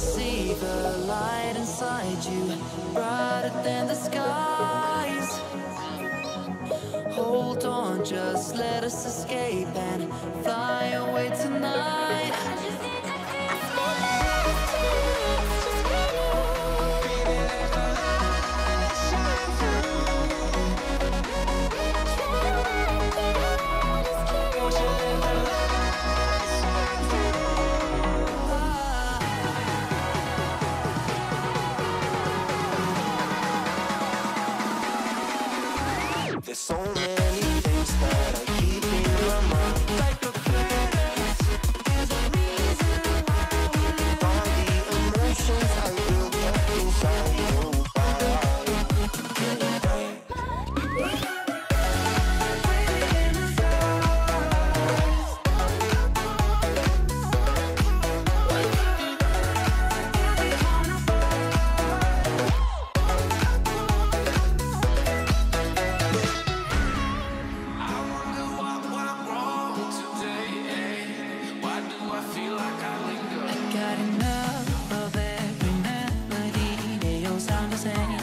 see the light inside you, brighter than the skies. Hold on, just let us escape and fly away tonight. There's so many things that I keep in my mind. Like a credit, there's a reason why we live. All the emotions I built up inside you. Got enough of every melody, they all sound the same.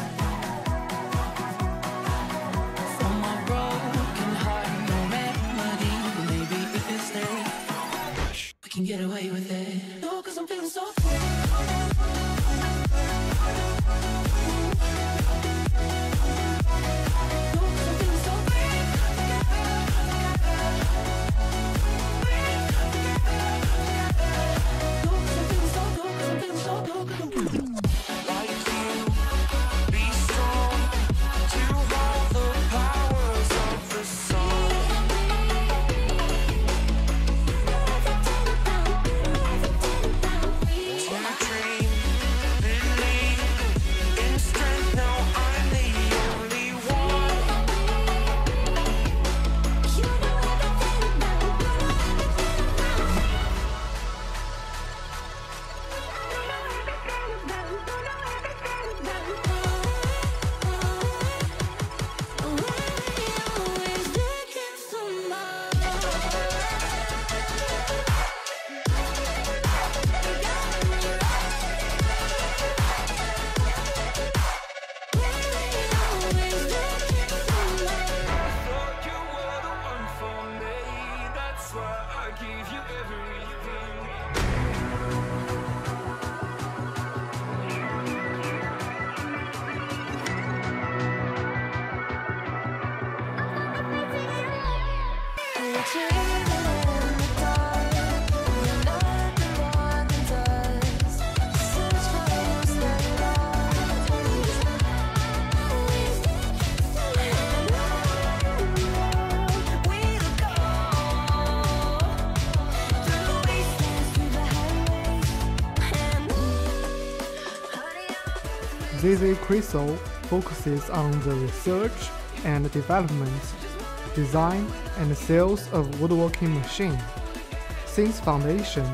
For my broken heart, no remedy. Maybe if you stay, we can get away with it. No, 'cause I'm feeling so free. ZZCHRYSO focuses on the research and development, design and sales of woodworking machines. Since foundation,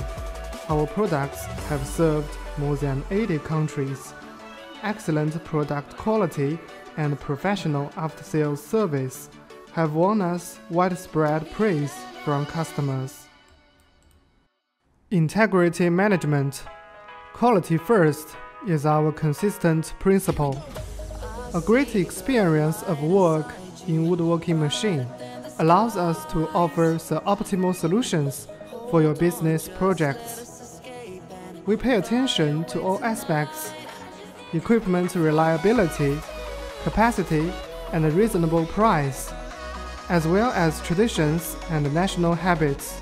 our products have served more than 80 countries. Excellent product quality and professional after-sales service have won us widespread praise from customers. Integrity management. Quality first is our consistent principle. A great experience of work in woodworking machine allows us to offer the optimal solutions for your business projects. We pay attention to all aspects: equipment reliability, capacity, and a reasonable price, as well as traditions and national habits.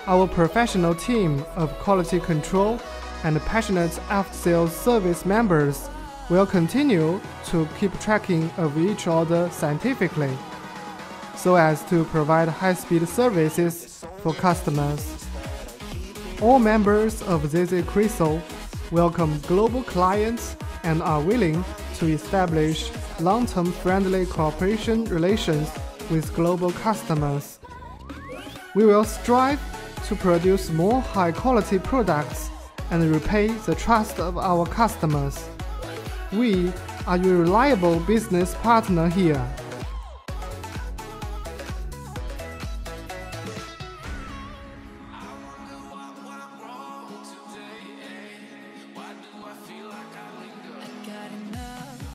Our professional team of quality control and passionate after-sales service members will continue to keep tracking of each order scientifically, so as to provide high-speed services for customers. All members of ZZCHRYSO welcome global clients and are willing to establish long-term friendly cooperation relations with global customers. We will strive to produce more high-quality products and repay the trust of our customers. We are your reliable business partner here.